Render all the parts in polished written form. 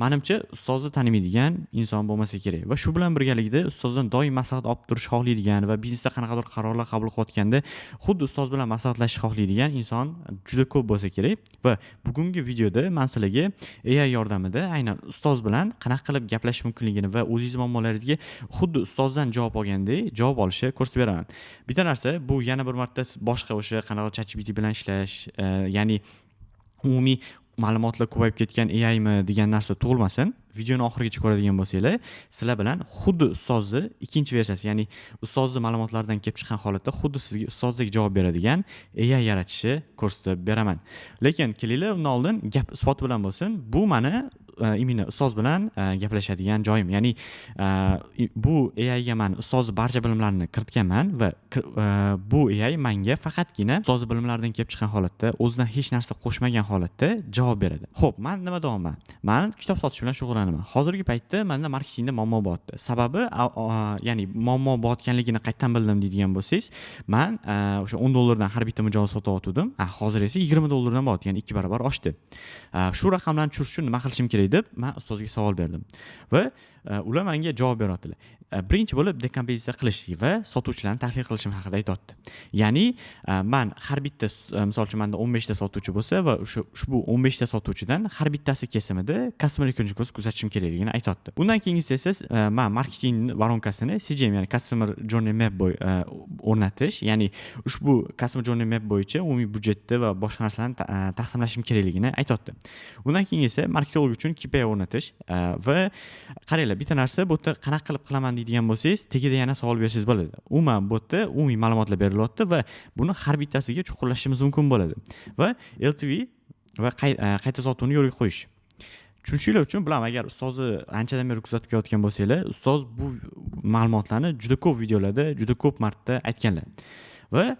Menimcha ustozni tanimaydigan inson bo'lmasa kerak va shu bilan birgalikda ustozdan doim maslahat olib turish xohlaydigan va biznesda qanaqadir qarorlar qabul qilayotganda xuddi ustoz bilan maslahatlashishni xohlaydigan inson juda ko'p bo'lsa kerak. Va bugungi videoda men sizlarga AI yordamida aynan ustoz bilan qanaqa qilib gaplashish mumkinligini va o'zingiz muammolaringizga xuddi ustozdan javob olgandek javob olishni ko'rsatib beraman. Bitta narsa, bu yana bir marta boshqa o'sha qanaqa ChatGPT bilan ishlash, ya'ni umumiy ma'lumotlar ko'payib ketgan AI mi degan narsa tug'ilmasin. Videoni oxirigacha ko'radigan bo'lsanglar, sizlar bilan xuddi ustozni ikkinchi versiyasi, ya'ni ustozni ma'lumotlaridan kelib chiqqan holatda xuddi sizga ustozdek javob beradigan AI yaratishni ko'rsatib beraman. Lekin kelinglar, undan oldin gap isbot bilan bo'lsin. Bu meni imенно ustoz bilan gaplashadigan joyim. Ya'ni bu AI ga men ustoz barcha bilimlarini kiritganman va bu AI menga faqatgina ustoz bilimlaridan kelib chiqqan holatda, o'zidan hech narsa qo'shmagan holatda javob beradi. Xo'p, men nima deyapman? Men kitob sotish bilan shug'ullanaman. Hozirgi paytda menda marketingda muammo bo'lyapti. Sababi ya'ni muammo bo'layotganligini qayerdan bildim deydigan bo'lsangiz, men o'sha $10 dan har bitta mijoz sotayotgandim. Hozir esa $20 dan bo'lyapti, ya'ni 2 barobar oshdi. Shu raqamlarni tushirish uchun nima qilishim kerak deb men ustozga savol berdim. Va ular menga javob beryaptilar. Birinchi bo'lib dekompozitsiya qilish va sotuvchilarni tahlil qilishim haqida aytayapti. Ya'ni men har bitta, misol uchun menda 15 ta sotuvchi bo'lsa va ushbu 15 ta sotuvchidan har bittasi kesimida customer acquisition kuzatishim kerakligini aytayapti. Bundan keyingisi esa men marketing varonkasini CJM, ya'ni Customer Journey Map o'rnatish, ya'ni ushbu Customer Journey Map bo'yicha umumiy budjetni va boshqa narsalarni taqsimlashim kerakligini aytayapti. Undan keyin esa marketing uchun KPI o'rnatish va qaranglar, bitta narsa bu yerda qanaqa qilib qilaman deydigan bo'lsangiz, tegida yana savol bersangiz bo'ladi. Umuman bu yerda umumiy ma'lumotlar berilyapti va buni har bittasiga chuqurlashimiz mumkin bo'ladi. Va LTV va qayta sotuvni yo'lga qo'yish. Tushunishinglar uchun bilaman, agar ustozni anchadan beri kuzatib kelayotgan bo'lsanglar, ustoz bu ma'lumotlarni juda ko'p videolarda, juda ko'p marta aytganlar. Va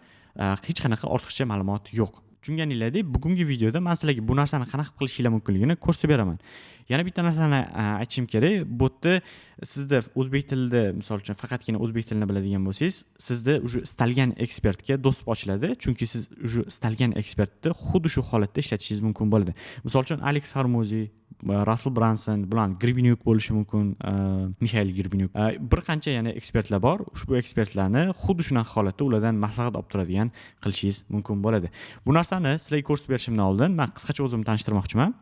hech qanaqa ortiqcha ma'lumot yo'q. Tushunganinglardek, bugungi videoda men sizlarga bu narsani qanaqa qilishinglar mumkinligini ko'rsatib beraman. Yana bitta narsani aytishim kerak. Bu yerda sizda o'zbek tilida, misol uchun faqatgina o'zbek tilini biladigan bo'lsangiz, sizda uje istalgan ekspertga dostуп ochiladi, chunki siz uje istalgan ekspertni xuddi shu holatda ishlatishingiz mumkin bo'ladi. Misol uchun Alex Hormozi, Russell Brunson bilan Gribinyuk bo'lishi mumkin, Mikhail Gribinyuk. Bir qancha yana ekspertlar bor. Ushbu ekspertlarni xuddi shunaqa holatda ulardan maslahat olib turadigan qilishingiz mumkin bo'ladi. Bu narsani sizlarga ko'rsatib berishimdan oldin men qisqacha o'zimni tanishtirmoqchiman.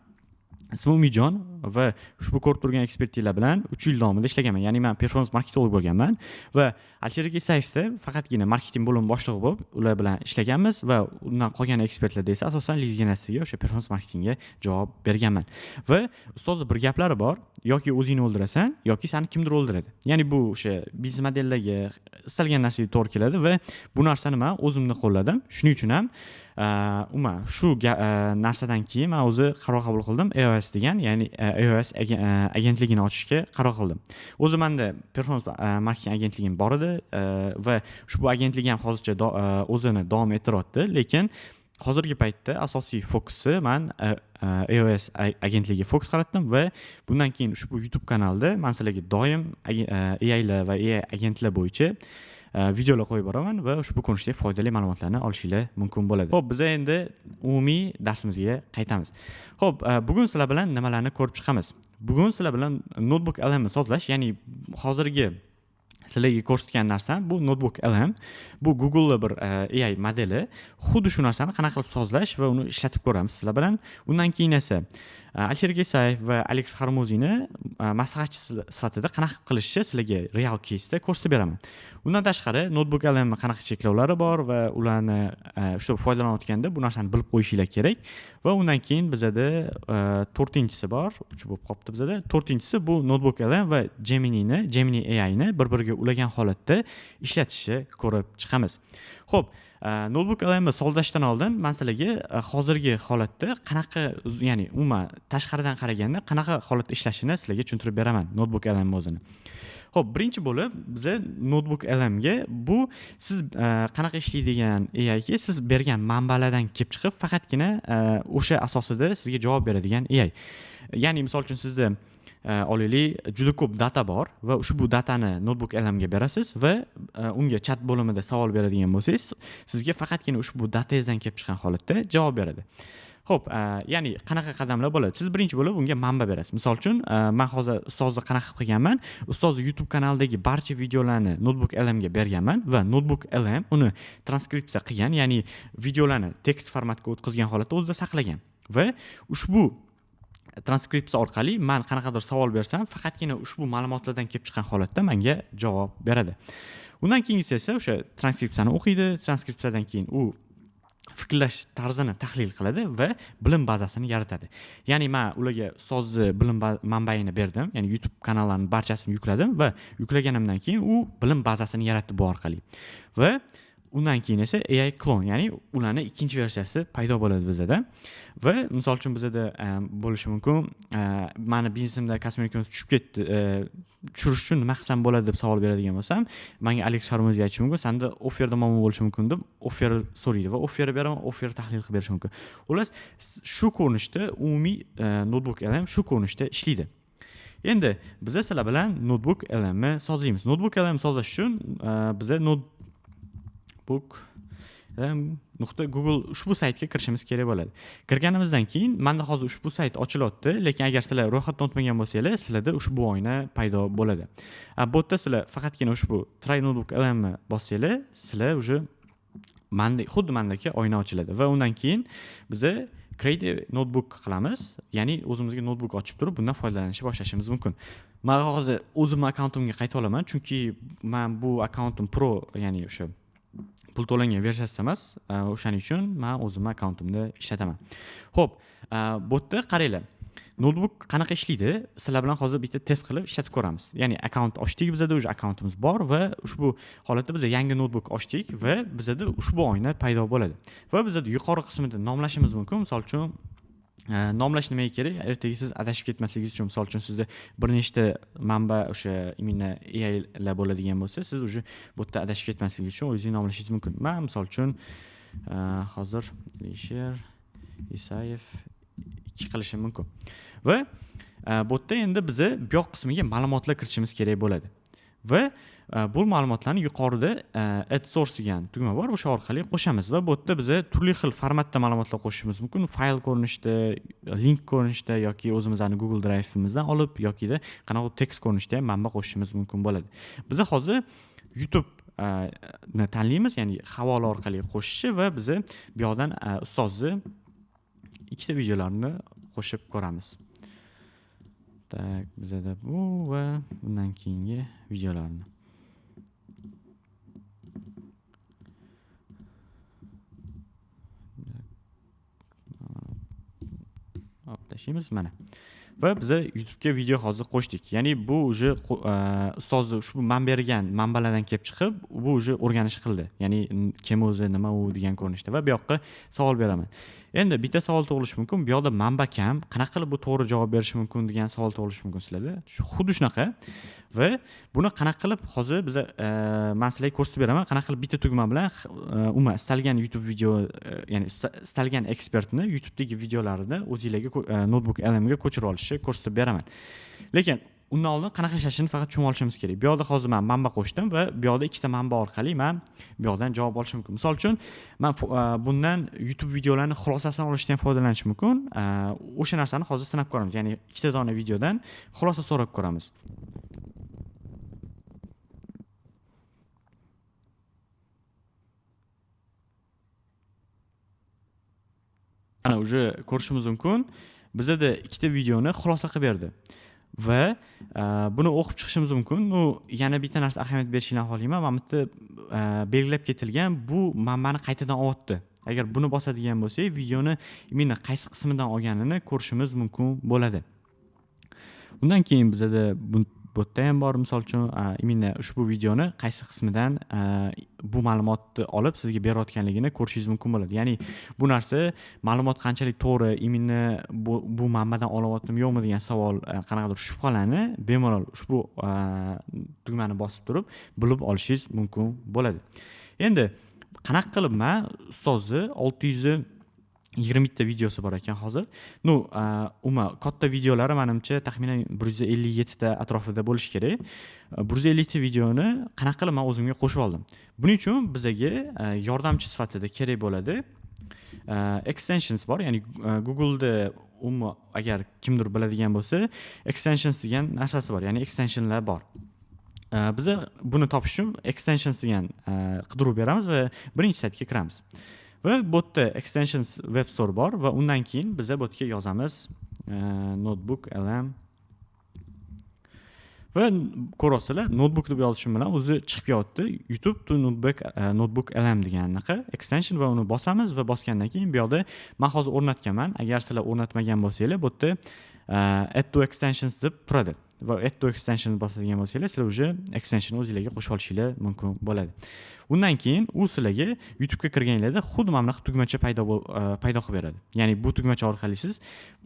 Ismim Umijon va ushbu ko'rib turgan ekspertlar bilan 3 yil davomida ishlaganman. Ya'ni men performance marketing bo'lganman va Alisher Isayevda faqatgina marketing bo'limi boshlig'i bo'lib ular bilan ishlaganmiz va undan qolgan ekspertlarda esa asosan lead generasiyaga, o'sha performance marketingga javob berganman. Va ustozning bir gaplari bor, yoki o'zingni o'ldirasan, yoki seni kimdir o'ldiradi. Ya'ni bu o'sha biznes modellarga istalgan narsaga to'g'ri keladi va bu narsani men o'zimni qo'lladim. Shuning uchun ham shu narsadan keyin men o'zi qaror qabul qildim, EOS degan, ya'ni EOS agentligini ochishga qaror qildim. O'zi menda performance marketing agentligim bor edi va ushbu agentlik ham hozircha o'zini davom ettiryapti, lekin hozirgi paytda asosiy fokusi men EOS agentligiga fokus qaratdim va bundan keyin ushbu YouTube kanalda men sizlarga doim AIlar va AI agentlar bo'yicha videolar qo'yib boraman va ushbu ko'rinishdagi foydali ma'lumotlarni olishinglar mumkin bo'ladi. Xo'p, biz endi umumiy darsimizga qaytamiz. Xo'p, bugun sizlar bilan nimalarni ko'rib chiqamiz? Bugun sizlar bilan Notebook LM sozlash, ya'ni hozirgi sizlarga ko'rsatgan narsam bu Notebook LM. Bu Google bir AI modeli. Xuddi shu narsani qanaqa qilib sozlash va uni ishlatib ko'ramiz sizlar bilan. Undan keyin esa Alisher Isayev va Alex Hormozini maslahatchi sifatida qanaqa qilishni sizlarga real case'da ko'rsatib beraman. Undan tashqari Notebook LM qanaqa cheklovlari bor va ularni shu foydalanayotganda bu narsani bilib qo'yishinglar kerak. Va undan keyin bizada 4-inchisi bor, 3 bo'lib qolibdi bizada. 4-inchisi bu Notebook LM va Gemini AI'ni bir-biriga ulagan holatda ishlatishni ko'rib chiqamiz. Xo'p, Notebook LM sozlashdan oldin men sizlarga hozirgi holatda qanaqa, ya'ni umuman tashqaridan qaraganda qanaqa holatda ishlashini sizlarga tushuntirib beraman Notebook LM o'zini. Xo'p, birinchi bo'lib biz Notebook LM ga bu siz qanaqa ishlaydigan AIga siz bergan manbalardan kelib chiqib faqatgina o'sha asosida sizga javob beradigan AI. Ya'ni misol uchun sizda olaylik, juda ko'p data bor va ushbu datani Notebook LM ga berasiz va unga chat bo'limida savol beradigan bo'lsangiz, sizga faqatgina ushbu datangizdan kelib chiqqan holatda javob beradi. Xo'p, ya'ni qanaqa qadamlar bo'ladi? Siz birinchi bo'lib unga manba berasiz. Misol uchun, men hozir ustozni qanaqa qilib qilganman? Ustozni YouTube kanalidagi barcha videolarni Notebook LM ga berganman va Notebook LM uni transkripsiya qilgan, ya'ni videolarni tekst formatga o'tkazgan holatda o'zida saqlagan. Va ushbu transkripsiya orqali men qanaqadir savol bersam, faqatgina ushbu ma'lumotlardan kelib chiqqan holatda menga javob beradi. Undan keyingisi esa o'sha transkripsiyani o'qiydi, transkripsiyadan keyin u fikrlash tarzini tahlil qiladi va bilim bazasini yaratadi. Ya'ni men ularga ustozni bilim manbaini berdim, ya'ni YouTube kanallarining barchasini yukladim va yuklaganimdan keyin u bilim bazasini yaratdi bu orqali. Va undan keyin esa AI clone, ya'ni ularning ikkinchi versiyasi paydo bo'ladi bizda. Va misol uchun bizda bo'lishi mumkin, meni biznesimda kosmetikamiz tushib ketdi, tushirish uchun nima qilsam bo'ladi deb savol beradigan bo'lsam, menga Alex Sharmozga aytish mumkin, senda offerda muammo bo'lishi mumkin deb offer so'raydi va offer beraman, offer tahlil qilib berish mumkin. Xullas, shu ko'rinishda umumiy Notebook LM shu ko'rinishda ishlaydi. Endi biz sizlar bilan Notebook LM ni sozlaymiz. Notebook LM sozlash uchun biza Google ushbu saytga kirishimiz kerak bo'ladi. Kirganimizdan keyin menda hozir ushbu sayt ochilyapti, lekin agar sizlar ro'yxatdan o'tmagan bo'lsangiz, sizlarda ushbu oyna paydo bo'ladi. Bu yerda sizlar faqatgina ushbu Try Notebook LM ni bossanglar, sizlar уже xuddi mendagi oyna ochiladi va undan keyin biz Create Notebook qilamiz. Ya'ni o'zimizga notebook ochib turib, bundan foydalanishni boshlashimiz mumkin. Men hozir o'zimning akkauntimga qayta olaman, chunki men bu akkauntim Pro, ya'ni o'sha pul to'langan versiyasi emas, o'shaning uchun men o'zimning akkauntimda ishlataman. Xo'p, bu yerda qaranglar. Notebook qanaqa ishlaydi? Sizlar bilan hozir bitta test qilib ishlatib ko'ramiz. Ya'ni akkaunt ochdik, bizda o'sha akkauntimiz bor va ushbu holatda biz yangi notebook ochdik va bizda ushbu oyna paydo bo'ladi. Va bizda yuqori qismida nomlashimiz mumkin. Misol uchun nomlash nimaga kerak? Ertaga siz adashib ketmasligingiz uchun, misol uchun sizda bir nechta manba o'sha imенно AI lar bo'ladigan bo'lsa, siz уже bu yerda adashib ketmasligingiz uchun o'zingiz nomlashingiz mumkin. Men misol uchun hozir Alisher Isayev 2 qilishim mumkin. Va bu yerda endi biz bu yoq qismiga ma'lumotlar kiritishimiz kerak bo'ladi. Va bu ma'lumotlarni yuqorida add source degan tugma bor, o'sha orqali qo'shamiz va bu yerda biz turli xil formatda ma'lumotlar qo'shishimiz mumkin. Fayl ko'rinishida, link ko'rinishida yoki o'zimizning Google Drive'imizdan olib yoki qanaqa tekst ko'rinishida ham manba qo'shishimiz mumkin bo'ladi. Biz hozir YouTube ni tanlaymiz, ya'ni havola orqali qo'shishi va biz bu yoqdan ustozni ikkita videolarni qo'shib ko'ramiz. Tak, bizda bu va undan keyingi videolarni. Olib tashlaymiz mana. Va biz YouTube ga video hozir qo'shdik. Ya'ni bu уже ustozni ushbu men bergan manbalardan kelib chiqib, bu уже o'rganish qildi. Ya'ni kim o'zi, nima u degan ko'rinishda va bu yoqqa savol beraman. Endi bitta savol tug'ilishi mumkin. Bu yoqda manba kam, qanaqa qilib bu to'g'ri javob berishi mumkin degan savol tug'ilishi mumkin sizlarda. Xuddi shunaqa. Va buni qanaqa qilib hozir biz men sizlarga ko'rsatib beraman, qanaqa qilib bitta tugma bilan umuman istalgan YouTube video, ya'ni istalgan ekspertni YouTube'dagi videolarini o'zingizlarga Notebook LM ga ko'chirib olishni ko'rsatib beraman. Lekin undan oldin qanaqa ishlashini faqat tushunib olishimiz kerak. Bu yoqda hozir men manba qo'shdim va bu yoqda ikkita manba orqali men bu yoqdan javob olishim mumkin. Misol uchun, men bundan YouTube videolarining xulosasini olishdan foydalanish mumkin. O'sha narsani hozir sinab ko'ramiz. Ya'ni ikkita dona videodan xulosa so'rab ko'ramiz. Ana уже ko'rishimiz mumkin. Bizda ikkita videoni xulosa qilib berdi. Va buni o'qib chiqishimiz mumkin. Yana bitta narsa ahamiyat berishingni xohlayman. Mana bu yerda belgilab ketilgan bu manbani qaytadan olyapti. Agar buni bosadigan bo'lsak, videoni imенно qaysi qismidan olganini ko'rishimiz mumkin bo'ladi. Undan keyin bizda bu yerda ham bor, misol uchun imенно ushbu videoni qaysi qismidan bu ma'lumotni olib sizga berayotganligini ko'rishingiz mumkin bo'ladi. Ya'ni bu narsa ma'lumot qanchalik to'g'ri, imенно bu manbadan olyaptimi yo'qmi degan savol, qanaqadir shubhalarni bemalol ushbu tugmani bosib turib bilib olishingiz mumkin bo'ladi. Endi qanaqa qilib men ustozni 620 ta videosi bor ekan hozir. Umuman katta videolari menimcha taxminan 157 ta atrofida bo'lishi kerak. 150 ta videoni qanaqa qilib men o'zimga qo'shib oldim. Buning uchun bizga yordamchi sifatida kerak bo'ladi extensions bor, ya'ni Google'da agar kimdir biladigan bo'lsa, extensions degan narsasi bor, ya'ni extensionlar bor. Biza buni topish uchun extensions degan qidiruv beramiz va birinchi saytga kiramiz. Va bu yerda extensions web store bor va undan keyin biza bu yerga yozamiz notebook lm va ko'rasizlar, notebook deb yozishim bilan o'zi chiqib yo'qdi. YouTube to notebook lm degannaqa extension va uni bosamiz va bosgandan keyin bu yoqda men hozir o'rnatganman. Agar sizlar o'rnatmagan bo'lsanglar, bu yerda add to extensions deb turadi. Va add to extension bosadigan bo'lsanglar, sizlar уже extension o'zingizlarga qo'shib olishinglar mumkin bo'ladi. Undan keyin u sizlarga YouTube'ga kirganingizda xuddi mana bunaqa tugmacha paydo qilib beradi. Ya'ni bu tugmacha orqali siz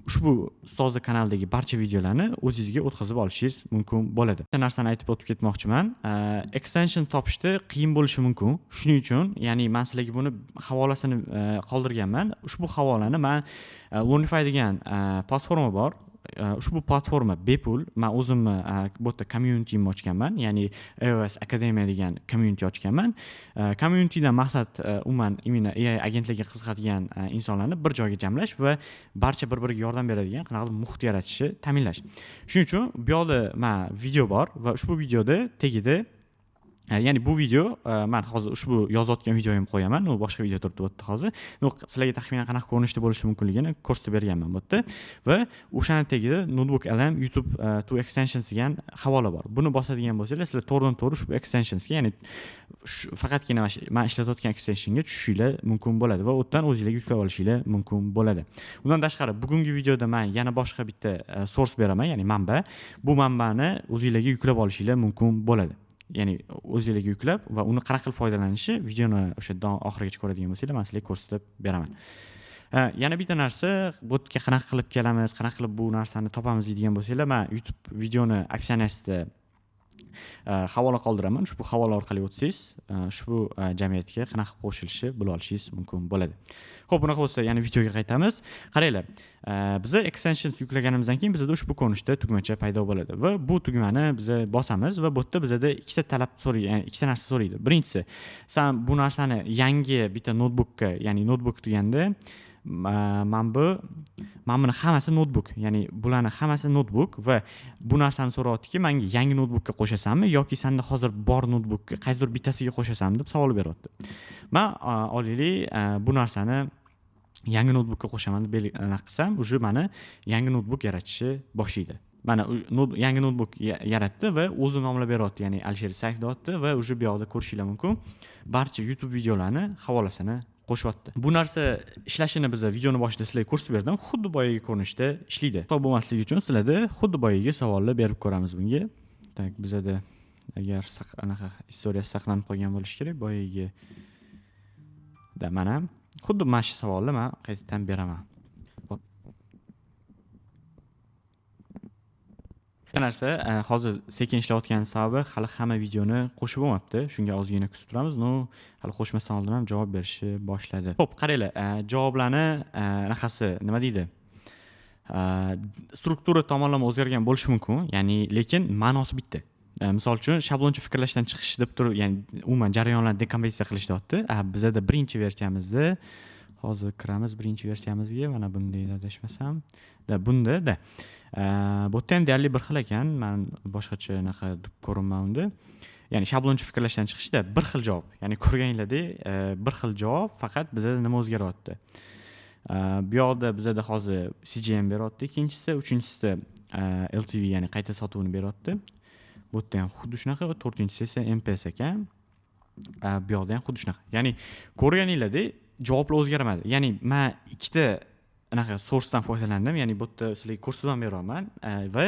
ushbu ustozning kanalidagi barcha videolarni o'zingizga o'tkazib olishingiz mumkin bo'ladi. Bitta narsani aytib o'tib ketmoqchiman. Extension topishda qiyin bo'lishi mumkin. Shuning uchun, ya'ni men sizlarga buni havolasini qoldirganman. Ushbu havolani men Learnify degan platforma bor. Ushbu platforma bepul. Men o'zimni bu yerda community'imni ochganman, ya'ni iOS Academy degan community ochganman. Communitydan maqsad umuman imенно AI agentligiga qiziqadigan insonlarni bir joyga jamlash va barcha bir-biriga yordam beradigan qanaqadir muhit yaratishni ta'minlash. Shuning uchun bu yoqda men video bor va ushbu videoda tagida ya'ni bu video men hozir ushbu yozayotgan videoyimni qo'yaman. U boshqa video turibdi bu yerda hozir. Sizlarga taxminan qanaqa ko'rinishda bo'lishi mumkinligini ko'rsatib berganman bu yerda. Va o'shani tagida notebook lm YouTube to extensions degan havola bor. Buni bosadigan bo'lsanglar, sizlar to'g'ridan-to'g'ri ushbu extensionsga, ya'ni faqatgina men ishlatayotgan extensionga tushishinglar mumkin bo'ladi va u yerdan o'zingizlarga yuklab olishinglar mumkin bo'ladi. Undan tashqari bugungi videoda men yana boshqa bitta source beraman, ya'ni manba. Bu manbani o'zingizlarga yuklab olishinglar mumkin bo'ladi. Ya'ni o'zingizlarga yuklab va uni qanaqa qilib foydalanishi videoni o'sha oxirigacha ko'radigan bo'lsanglar, men sizlarga ko'rsatib beraman. Yana bitta narsa, bu yerga qanaqa qilib kelamiz, qanaqa qilib bu narsani topamiz deydigan bo'lsanglar, men YouTube videoni opsiyasida havola qoldiraman. Ushbu havola orqali o'tsangiz, ushbu jamiyatga qanaqa qo'shilishni bila olishingiz mumkin bo'ladi. Xo'p, bunaqa bo'lsa, yana videoga qaytamiz. Qaranglar, biza extensions yuklaganimizdan keyin bizda ushbu ko'rinishda tugmacha paydo bo'ladi va bu tugmani biz bosamiz va bu yerda bizda ikkita talab so'raydi, ya'ni ikkita narsa so'raydi. Birinchisi, sen bu narsani yangi bitta notebookka, ya'ni notebook deganda buni hammasi notebook, ya'ni bularning hammasi notebook va bu narsani so'rayaptiki, menga yangi notebookka qo'shasanmi yoki senda hozir bor notebookka qaysidir bittasiga qo'shasanmi deb savol beryapti. Men olaylik, bu narsani yangi notebookka qo'shaman deb qilsam, uje meni yangi notebook yaratishni boshlaydi. Mana yangi notebook yaratdi va o'zi nomlab beryapti, ya'ni Alisher Saif deyapti va uje bu yoqda ko'rishinglar mumkin. Barcha YouTube videolarini havolasini qo'shyapti. Bu narsa ishlashini biz videoni boshida sizlarga ko'rsatib berdim. Xuddi boyagi ko'rinishda ishlaydi. Xato bo'lmasligi uchun sizlarda xuddi boyagi savollar berib ko'ramiz bunga. Tak, bizda agar anaqa istoriyasi saqlanib qolgan bo'lishi kerak, boyagi mana xuddi mana shu savolni men qaytadan beraman. Bir narsa, hozir sekin ishlayotgan sababi hali hamma videoni qo'shib bo'lmabdi. Shunga ozgina kutib turamiz. Hali qo'shmasdan oldin ham javob berishni boshladi. Xo'p, qaranglar, javoblarni anaqasi nima deydi? Struktura tomonlama o'zgargan bo'lishi mumkin, ya'ni lekin ma'nosi bitta. Misol uchun shabloncha fikrlashdan chiqish deb turib, ya'ni umuman jarayonlarni dekompozitsiya qilish deyapti. Bizda birinchi versiyamizda hozir kiramiz birinchi versiyamizga, mana bunday adashmasam. Bunda bu ham deyarli bir xil ekan. Men boshqacha anaqa deb ko'rinman unda. Ya'ni shabloncha fikrlashdan chiqishda bir xil javob. Ya'ni ko'rganinglardek bir xil javob, faqat bizda nima o'zgaryapti? Bu yoqda bizda hozir CGM beryapti, ikkinchisi, uchinchisida LTV, ya'ni qayta sotuvni beryapti. Bu yerda ham xuddi shunaqa va to'rtinchisi esa MPS ekan. Bu yoqda ham xuddi shunaqa. Ya'ni ko'rganinglardek javoblar o'zgarmadi. Ya'ni men ikkita anaqa sourcedan foydalandim, ya'ni bu yerda sizlarga ko'rsatib ham beraman va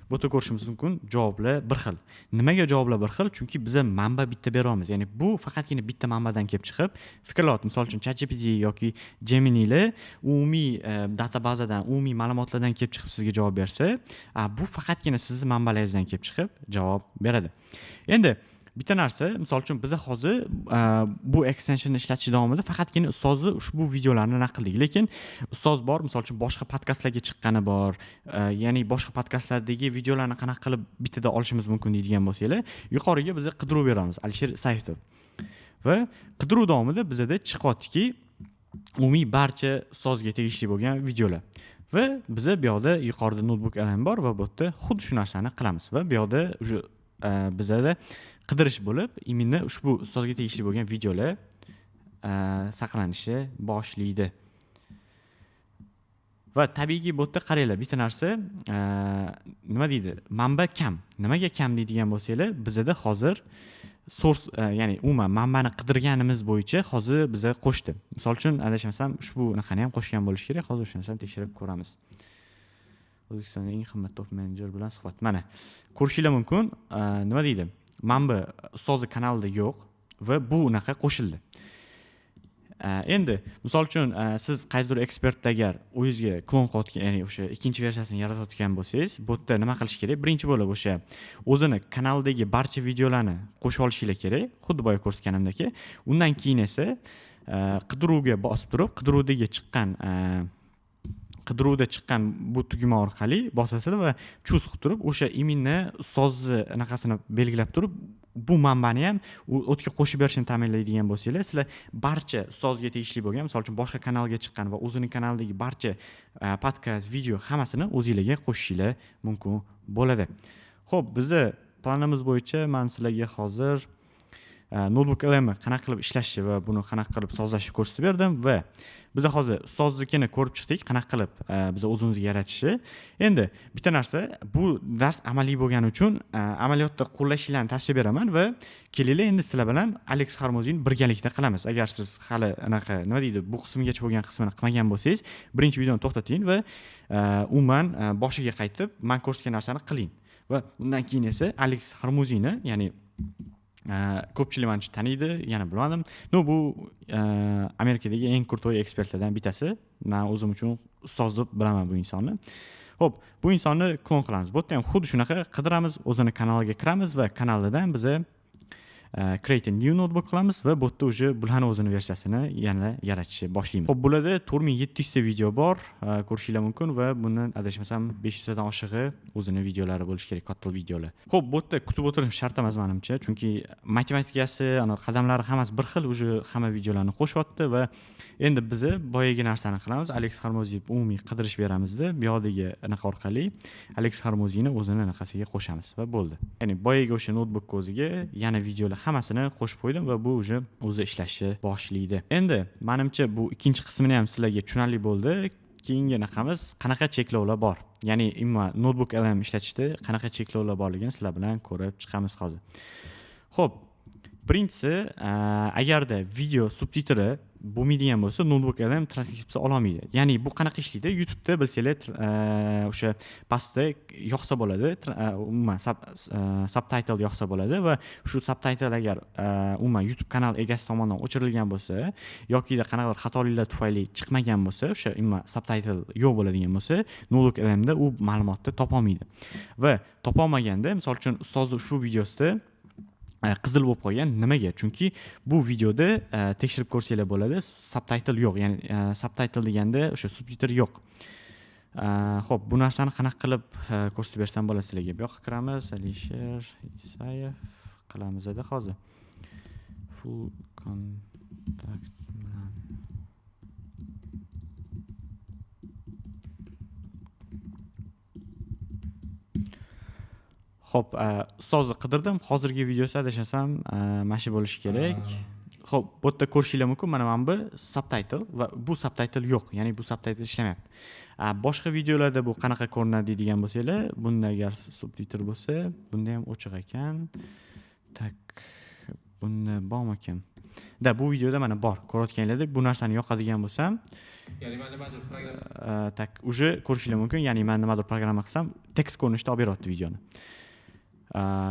bu yerda ko'rishimiz mumkin javoblar bir xil. Nimaga javoblar bir xil? Chunki biz manba bitta beramiz. Ya'ni bu faqatgina bitta manbadan kelib chiqib, fikrlayapti. Misol uchun ChatGPT yoki Gemini'lar umumiy databazadan, umumiy ma'lumotlardan kelib chiqib sizga javob bersa, bu faqatgina sizning manbalaringizdan kelib chiqib javob beradi. Endi bitta narsa, misol uchun biz hozir bu extensionni ishlatish davomida faqatgina ustozni ushbu videolarni naqldik. Lekin ustoz bor, misol uchun boshqa podkastlarga chiqqani bor, ya'ni boshqa podkastlardagi videolarni qanaqa qilib bittada olishimiz mumkin deydigan bo'lsanglar, yuqoriga biz qidiruv beramiz, Alisher Saif deb. Va qidiruv davomida bizda chiqyaptiki, umumiy barcha ustozga tegishli bo'lgan videolar. Va biza bu yoqda yuqorida notebook LM bor va bu yerda xuddi shu narsani qilamiz va bu yoqda o'sha bizada qidirish bo'lib, imенно ushbu ustozga tegishli bo'lgan videolar saqlanishi boshlaydi. Va tabiiyki bu yerda qaranglar, bitta narsa nima deydi? Manba kam. Nimaga kam deydigan bo'lsanglar, bizada hozir source ya'ni umuman manbani qidirganimiz bo'yicha hozir biza qo'shdi. Misol uchun adashmasam ushbu naqani ham qo'shgan bo'lish kerak. Hozir o'sha narsani tekshirib ko'ramiz. O'zbekistonda eng qimmat top menejer bilan suhbat. Mana ko'rishinglar mumkin. Nima deydi? Manba ustozi kanalida yo'q va bu unaqa qo'shildi. Endi misol uchun siz qaysidir ekspertda agar o'zingizga klon qilayotgan, ya'ni o'sha ikkinchi versiyasini yaratayotgan bo'lsangiz, bu yerda nima qilish kerak? Birinchi bo'lib o'sha o'zini kanaldagi barcha videolarni qo'shib olishingiz kerak, xuddi boya ko'rsatganimdek. Undan keyin esa qidiruvga bosib turib, qidiruvda chiqqan bu tugma orqali bosasizlar va choose qilib turib, o'sha imенно ustozni anaqasini belgilab turib, bu manbani ham o'tga qo'shib berishini ta'minlaydigan bo'lsanglar, sizlar barcha ustozga tegishli bo'lgan, misol uchun boshqa kanalga chiqqan va o'zining kanalidagi barcha podkast, video hammasini o'zingizlarga qo'shishinglar mumkin bo'ladi. Xo'p, bizni planimiz bo'yicha men sizlarga hozir notebook LM qanaqa qilib ishlashi va buni qanaqa qilib sozlashni ko'rsatib berdim va biz hozir ustoznikini ko'rib chiqdik, qanaqa qilib biz o'zimizga yaratishi. Endi bitta narsa, bu dars amaliy bo'lgani uchun amaliyotda qo'llashinglarni tavsiya beraman va kelinglar endi sizlar bilan Alex Hormozini birgalikda qilamiz. Agar siz hali anaqa nima deydi, bu qismgacha bo'lgan qismini qilmagan bo'lsangiz, birinchi videoni to'xtating va umuman boshiga qaytib, men ko'rsatgan narsani qiling. Va undan keyin esa Alex Hormozini, ya'ni ko'pchilik menimcha taniydi, yana bilmadim. Bu Amerikadagi eng kurtoy ekspertlardan bittasi. Men o'zim uchun ustoz deb bilaman bu insonni. Xo'p, bu insonni klon qilamiz. Bu yerda ham xuddi shunaqa qidiramiz, o'zini kanaliga kiramiz va kanalidan biza create a new notebook qilamiz va bu yerda o'sha bularni o'zini versiyasini yana yaratishni boshlaymiz. Xo'p, bularda 4700 ta video bor, ko'rishinglar mumkin va bundan adashmasam 500 dan oshig'i o'zini videolari bo'lishi kerak, katta videolar. Xo'p, bu yerda kutib o'tirish shart emas menimcha, chunki matematikasi, qadamlari hammasi bir xil, o'sha hamma videolarni qo'shyapti va endi biz boyagi narsani qilamiz. Alex Hormozini umumiy qidirish beramizda, bu yoqdagi anaqa orqali Alex Hormozini o'zini anaqasiga qo'shamiz va bo'ldi. Ya'ni boyagi o'sha notebook o'ziga yana videolar hammasini qo'shib qo'ydim va bu o'zi ishlashni boshlaydi. Endi menimcha bu ikkinchi qismini ham sizlarga tushunarli bo'ldi. Keyingi naqamiz qanaqa cheklovlar bor. Ya'ni notebook LM ishlatishda qanaqa cheklovlar borligini sizlar bilan ko'rib chiqamiz hozir. Xo'p, birinchisi, agarda video subtitri bo'lmaydigan bo'lsa, notebook LM transkripsiya ololmaydi. Ya'ni bu qanaqa ishlaydi? YouTube'da bilsanglar, o'sha pastda yoqsa bo'ladi, umuman subtitle yoqsa bo'ladi va shu subtitle agar umuman YouTube kanal egasi tomonidan o'chirilgan bo'lsa yoki qanaqadir xatoliklar tufayli chiqmagan bo'lsa, o'sha umuman subtitle yo'q bo'ladigan bo'lsa, notebook LMda u ma'lumotni topolmaydi. Va topolmaganda, misol uchun ustozni ushbu videosida qizil bo'lib qolgan. Nimaga? Chunki bu videoda tekshirib ko'rsanglar bo'ladi, subtitle yo'q. Ya'ni subtitle deganda o'sha subtitr yo'q. Xo'p, bu narsani qanaqa qilib ko'rsatib bersam bo'ladi sizlarga? Bu yoqqa kiramiz. Alisher Isayev qilamiz edi hozir. Full contact bilan Xo'p, ustozni qidirdim. Hozirgi videosi adashmasam mana shu bo'lishi kerak. Xo'p, bu yerda ko'rishinglar mumkin. Mana bu subtitle va bu subtitle yo'q. Ya'ni bu subtitle ishlamayapti. Boshqa videolarda bu qanaqa ko'rinadi degan bo'lsanglar, bunda agar subtitr bo'lsa, bunda ham ochiq ekan. Tak, bunda bormi ekan? Bu videoda mana bor. Ko'rayotganinglardek, bu narsani yoqadigan bo'lsam, ya'ni men nimadir programma tak, uje ko'rishinglar mumkin. Ya'ni men nimadir programma qilsam, tekst ko'rinishda olib beryapti videoni.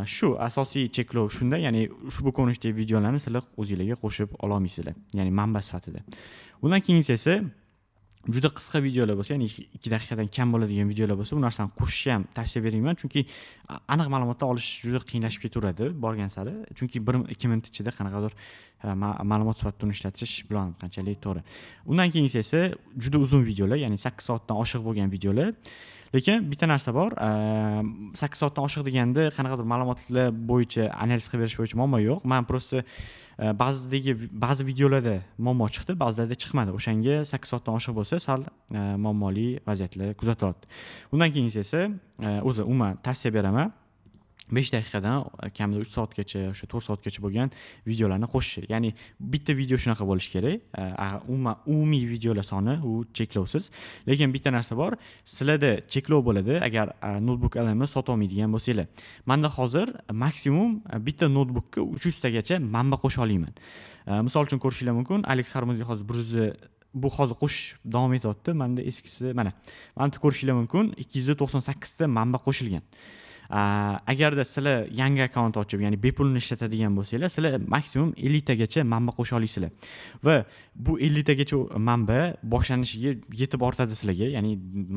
Shu asosiy cheklov shunda, ya'ni ushbu ko'rinishdagi videolarni sizlar o'zingizlarga qo'shib ola olmaysizlar, ya'ni manba sifatida. Undan keyingi esa juda qisqa videolar bo'lsa, ya'ni 2 daqiqadan kam bo'ladigan videolar bo'lsa, bu narsani qo'shishni ham tavsiya bermayman, chunki aniq ma'lumotlar olish juda qiyinlashib ketaveradi borgan sari. Chunki 1-2 minut ichida qanaqadir ma'lumot sifatida uni ishlatish bilmadim qanchalik to'g'ri. Undan keyingi esa juda uzun videolar, ya'ni 8 soatdan oshiq bo'lgan videolar. Lekin bitta narsa bor, 8 soatdan oshiq deganda qanaqadir ma'lumotlar bo'yicha analiz qilib berish bo'yicha muammo yo'q. Men prosta ba'zi videolarda muammo chiqdi, ba'zilarda chiqmadi. O'shanga 8 soatdan oshiq bo'lsa, sal muammoli vaziyatlar kuzatiladi. Undan keyingisi esa o'zi umuman tavsiya beraman. 5 daqiqadan kamida 3 soatgacha, o'sha 4 soatgacha bo'lgan videolarni qo'shish. Ya'ni bitta video shunaqa bo'lishi kerak. Umumiy videolar soni u cheklovsiz. Lekin bitta narsa bor, sizlarda cheklov bo'ladi agar notebook LM sota olmaydigan bo'lsanglar. Menda hozir maksimum bitta notebookka 300 tagacha manba qo'sha olaman. Misol uchun ko'rishingiz mumkin, Alex Harmuzga hozir 100 bu hozir qo'shish davom etyapti. Menda eskisi mana. Mana ko'rishingiz mumkin, 298 ta manba qo'shilgan. Agarda sizlar yangi akkaunt ochib, ya'ni bepulni ishlatadigan bo'lsanglar, sizlar maksimum 50 tagacha manba qo'sha olasizlar. Va bu 50 tagacha manba boshlanishiga yetib ortadi sizlarga, ya'ni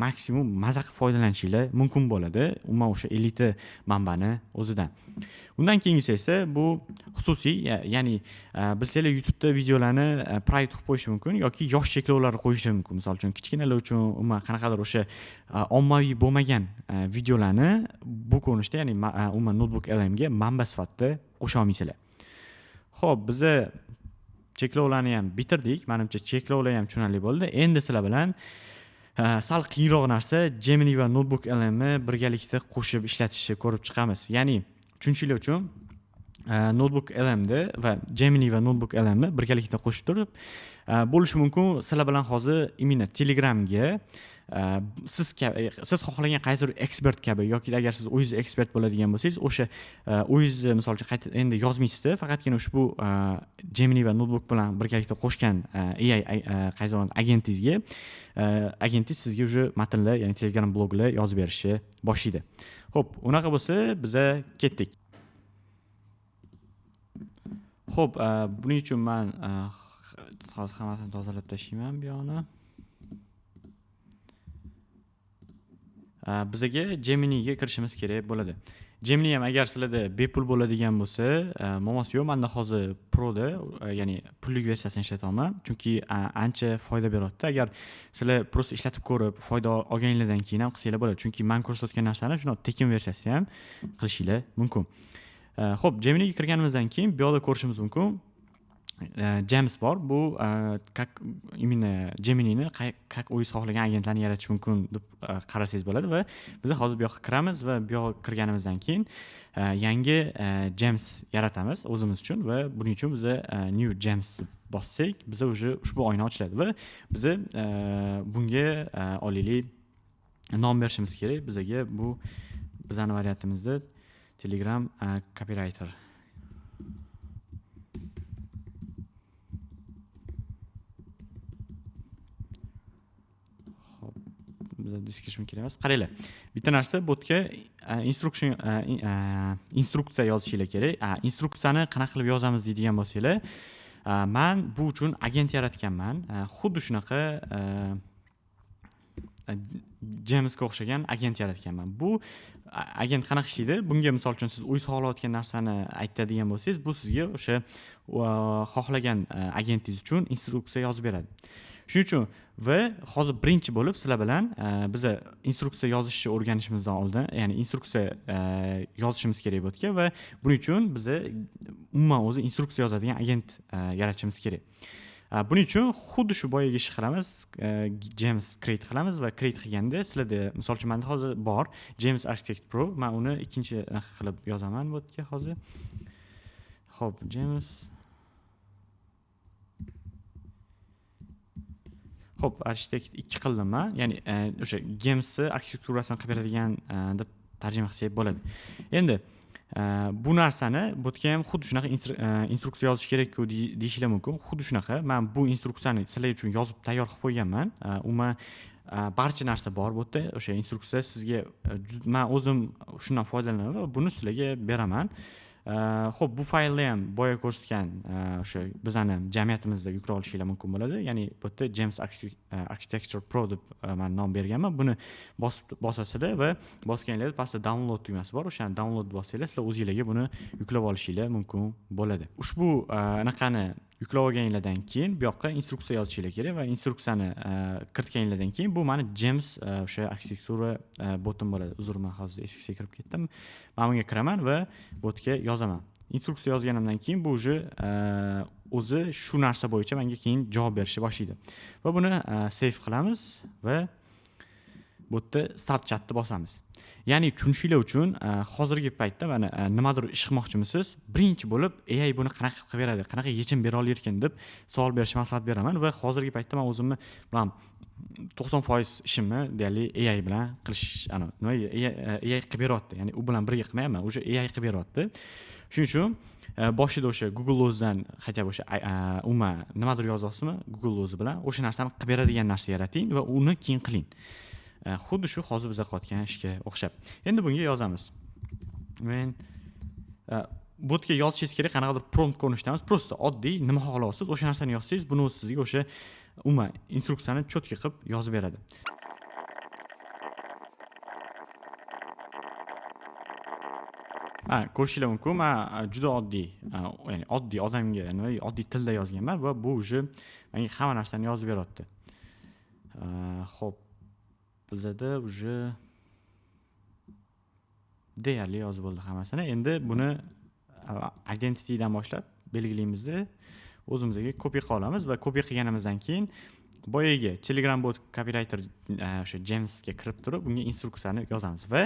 maksimum maza qilib foydalanishingiz mumkin bo'ladi. Umuman o'sha 50 ta manbani o'zidan. Undan keyingisi esa bu xususiy, ya'ni bilsanglar YouTube'da videolarni private qilib qo'yish mumkin yoki yosh cheklovlarni qo'yish mumkin. Misol uchun kichkinalar uchun umuman qanaqadir o'sha ommaviy bo'lmagan videolarni bu ko'rinishda, ya'ni umuman notebook LM ga manba sifatida qo'sha olmaysizlar. Xo'p, biz cheklovlarni ham bitirdik. Menimcha cheklovlar ham tushunarli bo'ldi. Endi sizlar bilan sal qiyinroq narsa Gemini va notebook LM ni birgalikda qo'shib ishlatishni ko'rib chiqamiz. Ya'ni tushunishinglar uchun notebook LM da va Gemini va notebook LM ni birgalikda qo'shib turib bo'lishi mumkin. Sizlar bilan hozir imенно Telegramga siz xohlagan qaysidir ekspert kabi yoki agar siz o'zingiz ekspert bo'ladigan bo'lsangiz, o'sha o'zingiz misol uchun endi yozmaysiz, faqatgina ushbu Gemini va notebook bilan birgalikda qo'shgan AI qaysidir agentingizga agentingiz sizga уже matnlar, ya'ni Telegram bloglar yozib berishni boshlaydi. Xo'p, unaqa bo'lsa biz ketdik. Xo'p, buning uchun men hozir hammasini tozalab tashlayman bu yoqni. Bizga Geminiga kirishimiz kerak bo'ladi. Gemini ham agar sizlarda bepul bo'ladigan bo'lsa, muammosi yo'q. Menda hozir Pro da, ya'ni pullik versiyasini ishlatyapman, chunki ancha foyda beradi. Agar sizlar prosta ishlatib ko'rib, foyda olganingizdan keyin ham qilsanglar bo'ladi. Chunki men ko'rsatgan narsani shuna tekin versiyasi ham qilishinglar mumkin. Xo'p, Geminiga kirganimizdan keyin bu yerda ko'rishimiz mumkin. James bor. Bu imенно Geminini qay o'zingiz xohlagan agentlarni yaratish mumkin deb qarasangiz bo'ladi va biz hozir bu yoqqa kiramiz va bu yoqqa kirganimizdan keyin yangi James yaratamiz o'zimiz uchun va buning uchun biz new James bossak, biza уже ushbu oyna ochiladi va biz bunga olaylik nom berishimiz kerak. Bizga bu bizning variantimizda Telegram copywriter. Description kerak emas. Qaranglar. Bitta narsa botga instruksiya yozishingiz kerak. Instruksiyani qanaqa qilib yozamiz deydigan bo'lsanglar, men bu uchun agent yaratganman. Xuddi shunaqa Jamesga o'xshagan agent yaratganman. Bu agent qanaqa ishlaydi? Bunga misol uchun siz o'zingiz xohlayotgan narsani aytadigan bo'lsangiz, bu sizga o'sha xohlagan agentingiz uchun instruksiya yozib beradi. Shuning uchun va hozir birinchi bo'lib sizlar bilan biz instruksiya yozishni o'rganishimizdan oldin, ya'ni instruksiya yozishimiz kerak bo'ldi va buning uchun biz umuman o'zi instruksiya yozadigan agent yaratishimiz kerak. Buning uchun xuddi shu boyagi ishni qilamiz, James create qilamiz va create qilganda sizlarda misol uchun menda hozir bor James Architect Pro, men uni ikkinchi qilib yozaman bu yerga hozir. Xo'p, James. Xo'p, architekt 2 qildim men. Ya'ni o'sha Games arxitekturasini qilib beradigan deb tarjima qilsak bo'ladi. Endi bu narsani botga ham xuddi shunaqa instruksiya yozish kerak-ku deyishlar mumkin. Xuddi shunaqa. Men bu instruksiyani sizlar uchun yozib tayyor qilib qo'yganman. Umuman barcha narsa bor bu yerda. O'sha instruksiya sizga men o'zim shundan foydalanaman va buni sizlarga beraman. Xo'p, bu faylni ham boya ko'rsatgan o'sha bizning jamiyatimizda yuklab olishinglar mumkin bo'ladi. Ya'ni bu yerda James Architecture Pro deb men nom berganman. Buni bosasizlar va bosganingizda pastda download tugmasi bor. O'shani download bossanglar, sizlar o'zingizlarga buni yuklab olishinglar mumkin bo'ladi. Ushbu anaqani yuklab olganinglardan keyin bu yoqqa instruksiya yozishinglar kerak va instruksiyani kiritganinglardan keyin bu mani James o'sha arxitektura botim bo'ladi. Uzrman, hozir eskiga kirib ketdim. Men bunga kiraman va botga yozaman. Instruksiya yozganimdan keyin bu o'zi shu narsa bo'yicha menga keyin javob berishni boshlaydi. Va buni save qilamiz va botda start chatni bosamiz. Ya'ni tushunishinglar uchun hozirgi paytda mana nimadir ish qilmoqchimisiz, birinchi bo'lib AI buni qanaqa qilib beradi, qanaqa yechim bera olarkan deb savol berishni maslahat beraman va hozirgi paytda men o'zimni bilan 90% ishimni deyarli AI bilan qilish, nima AI qilib beryapti. Ya'ni u bilan birga qilmayapman, o'sha AI qilib beryapti. Shuning uchun boshida o'sha Google o'zidan хотя бы o'sha umuman nimadir yozyapsizmi, Google o'zi bilan o'sha narsani qilib beradigan narsa yarating va uni keyin qiling. Xuddi shu hozir biz qilayotgan ishga o'xshab. Endi bunga yozamiz. Men botga yozishingiz kerak qanaqadir prompt ko'rinishdamiz. Prosta oddiy nima xohlaysiz, o'sha narsani yozsangiz, buni o'zi sizga o'sha umuman instruksiyani cho'tka qilib yozib beradi. Ko'rishinglar mumkin. Men juda oddiy, ya'ni oddiy odamga, oddiy tilda yozganman va bu o'sha menga hamma narsani yozib beryapti. Xo'p, bizda уже deyarli yozib bo'ldi hammasini. Endi buni identitydan boshlab belgilaymizda o'zimizga copy qila olamiz va copy qilganimizdan keyin boyagi Telegram bot copywriter o'sha Jamesga kirib turib bunga instruksiyani yozamiz va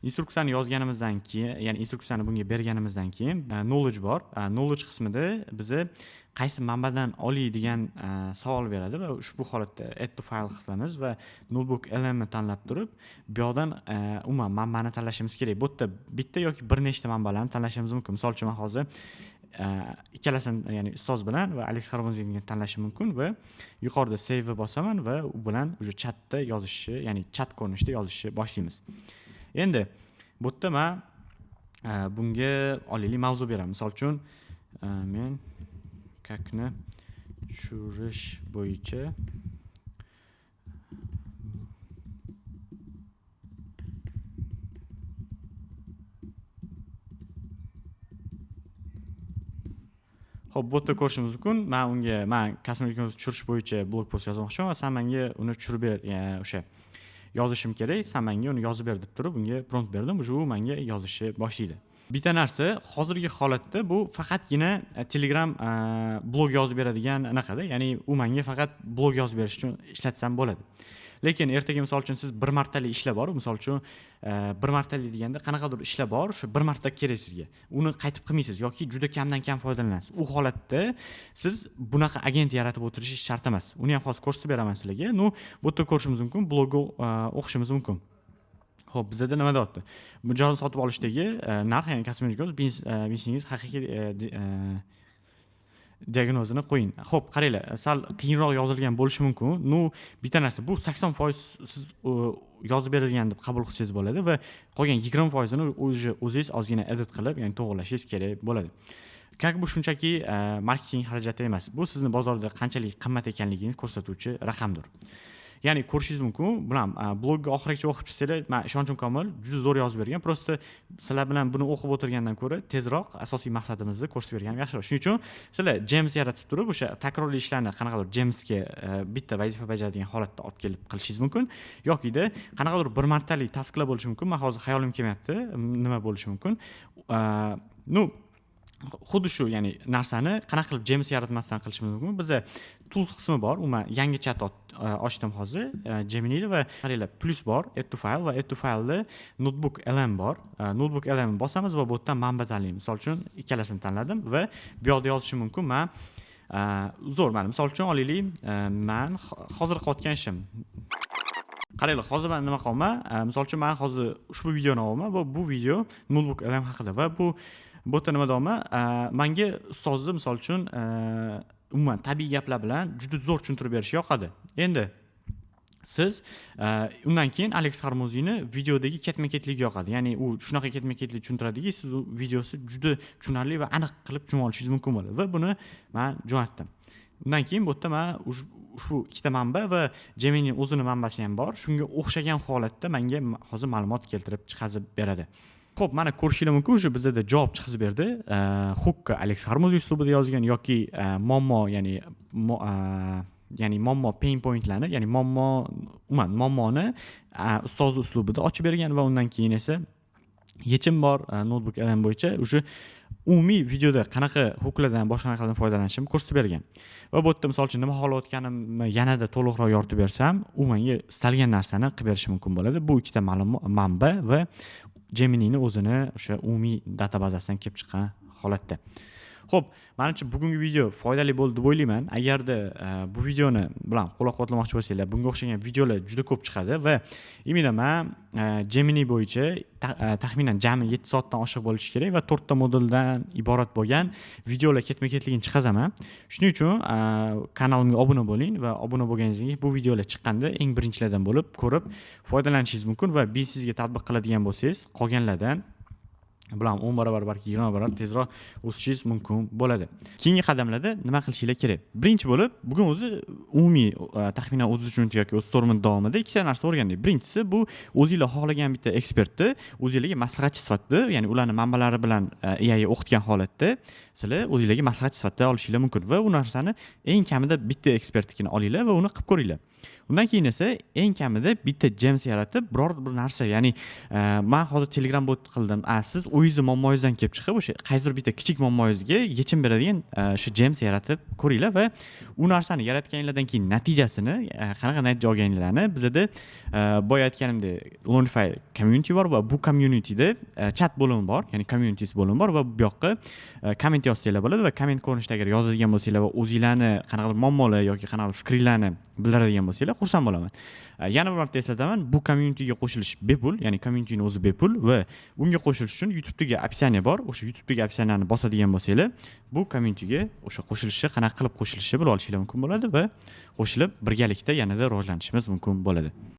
instruksiyani yozganimizdan keyin, ya'ni instruksiyani bunga berganimizdan keyin knowledge bor. Knowledge qismida bizni qaysi manbadan oladigan savol beradi va ushbu holatda add to file qilamiz va notebook LM ni tanlab turib, bu yoqdan umuman manbani tanlashimiz kerak. Bu yerda bitta yoki bir nechta manbalarni tanlashimiz mumkin. Misol uchun men hozir ikkalasini, ya'ni ustoz bilan va Alex Harmoziyni tanlashim mumkin va yuqorida save bosaman va u bilan o'sha chatda yozishni, ya'ni chat ko'rinishida yozishni boshlaymiz. Endi bu yerda men bunga olaylik mavzu beraman. Misol uchun men kakni tushirish bo'yicha Xo'p, bu yerda ko'rishimiz mumkin. Men kosmetikani tushirish bo'yicha blog post yozmoqchiman va sen menga uni tushirib ber, o'sha yozishim kerak. Sen menga uni yozib ber deb turib, bunga prompt berdim. U menga yozishni boshlaydi. Bitta narsa, hozirgi holatda bu faqatgina Telegram blog yozib beradigan anaqada, ya'ni u menga faqat blog yozib berish uchun ishlatsam bo'ladi. Lekin ertaga misol uchun siz bir martalik ishlar bor, misol uchun bir martalik deganda qanaqadir ishlar bor, shu bir marta kerak sizga. Uni qaytib qilmaysiz yoki juda kamdan kam foydalanasiz. U holatda siz bunaqa agent yaratib o'tirishingiz shart emas. Uni ham hozir ko'rsatib beraman sizlarga. Bu yerda ko'rishimiz mumkin, blogga o'qishimiz mumkin. Xo'p, bizda nima deyapti? Mijoz sotib olishdagi narx, ya'ni kosmetik biznesingiz haqiqiy diagnozini qo'ying. Xo'p, qaranglar, sal qiyinroq yozilgan bo'lishi mumkin. Bitta narsa, bu 80% siz yozib berilgan deb qabul qilsangiz bo'ladi va qolgan 20% ni o'zingiz ozgina edit qilib, ya'ni to'g'rilashingiz kerak bo'ladi. Bu shunchaki marketing xarajati emas. Bu sizni bozorda qanchalik qimmat ekanligini ko'rsatuvchi raqamdir. Ya'ni ko'rishingiz mumkin. Bilan blogga oxirigacha o'qib chiqsanglar, men ishonchim komil, juda zo'r yozib bergan. Prosta sizlar bilan buni o'qib o'tirgandan ko'ra tezroq asosiy maqsadimizni ko'rsatib berganim yaxshiroq. Shuning uchun sizlar James yaratib turib, o'sha takrorli ishlarni qanaqadir Jamesga bitta vazifa bajaradigan holatda olib kelib qilishingiz mumkin. Yokida qanaqadir bir martalik tasklar bo'lishi mumkin. Men hozir xayolim kelmayapti, nima bo'lishi mumkin. Xuddi shu, ya'ni narsani qanaqa qilib James yaratmasdan qilishimiz mumkin. Bizda tools qismi bor. Yangi chat ochdim hozir Gemini'da va qaranglar, plus bor, add to file va add to file'da notebook LM bor. Notebook LM bosamiz va bu yerdan manba tanlaymiz. Misol uchun ikkalasini tanladim va bu yoqda yozishim mumkin. Men zo'r, mana misol uchun olaylik, men hozir qilayotgan ishim. Qaranglar, hozir men nima qilaman? Misol uchun men hozir ushbu videoni olaman va bu video notebook LM haqida va bu yerda nima deyapman? Menga ustozni misol uchun umuman tabiiy gaplar bilan juda zo'r tushuntirib berish yoqadi. Endi siz undan keyin Alex Harmoziyni videodagi ketma-ketlik yoqadi. Ya'ni u shunaqa ketma-ketlik tushuntiradiki, siz u videosi juda tushunarli va aniq qilib tushunib olishingiz mumkin bo'ladi va buni men jo'natdim. Undan keyin bu yerda men ushbu ikkita manba va Gemini o'zini manbasi ham bor. Shunga o'xshagan holatda menga hozir ma'lumot keltirib chiqazib beradi. Xo'p, mana ko'rishinglar mumkin, o'sha bizda javob chiqib berdi. Hukka Alex Harmuz uslubida yozgan yoki muammo, ya'ni muammo pain pointlarni, ya'ni muammoni ustoz uslubida ochib bergan va undan keyin esa yechim bor notebook LM bo'yicha o'sha umumiy videoda qanaqa huklardan boshqa narsalardan foydalanishimni ko'rsatib bergan. Va bu yerda misol uchun nima xohlayotganimni yanada to'liqroq yoritib bersam, u menga istalgan narsani qilib berishi mumkin bo'ladi. Bu ikkita manba va Gemini'ni o'zini o'sha umumiy databazasidan kelib chiqqan holatda. Xo'p, menimcha bugungi video foydali bo'ldi deb o'ylayman. Agarda bu videoni bilan qo'llab-quvvatlamoqchi bo'lsanglar, bunga o'xshagan videolar juda ko'p chiqadi va men Gemini bo'yicha taxminan jami 7 soatdan oshiq bo'lishi kerak va 4 ta moduldan iborat bo'lgan videolar ketma-ketligini chiqazaman. Shuning uchun kanalimga obuna bo'ling va obuna bo'lganingizda bu videolar chiqqanda eng birinchilardan bo'lib ko'rib foydalanishingiz mumkin va biznesingizga tatbiq qiladigan bo'lsangiz, qolganlardan bilan 10 barobar balki 20 barobar tezroq o'sishingiz mumkin bo'ladi. Keyingi qadamlarda nima qilishinglar kerak? Birinchi bo'lib, bugun o'zi umumiy taxminan 33 minut yoki 34 minut davomida ikkita narsa o'rgandik. Birinchisi bu o'zingizlar xohlagan bitta ekspertni o'zingizlarga maslahatchi sifatida, ya'ni ularning manbalari bilan AI o'qitgan holatda sizlar o'zingizlarga maslahatchi sifatida olishinglar mumkin va u narsani eng kamida bitta ekspertnikini olinglar va uni qilib ko'ringlar. Undan keyin esa eng kamida bitta James yaratib, biror bir narsa, ya'ni men hozir Telegram bot qildim. Siz o'zingizni muammongizdan kelib chiqib, o'sha qaysidir bitta kichik muammongizga yechim beradigan shu James yaratib ko'ringlar va u narsani yaratganingizdan keyin natijasini qanaqa natija olganinglarni bizda boya aytganimdek Learnify community bor va bu communityda chat bo'limi bor, ya'ni communities bo'limi bor va bu yoqqa komment yozsanglar bo'ladi va komment ko'rinishida agar yozadigan bo'lsanglar va o'zingizlarni qanaqadir muammolar yoki qanaqadir fikrlarni bildiradigan bo'lsanglar xursand bo'laman. Yana bir marta eslataman, bu communityga qo'shilish bepul, ya'ni communityning o'zi bepul va unga qo'shilish uchun YouTube'dagi opsiya bor. O'sha YouTube'dagi opsiyani bosadigan bo'lsanglar, bu communityga o'sha qo'shilishni qanaqa qilib qo'shilishni bilib olishinglar mumkin bo'ladi va qo'shilib birgalikda yanada rivojlanishimiz mumkin bo'ladi.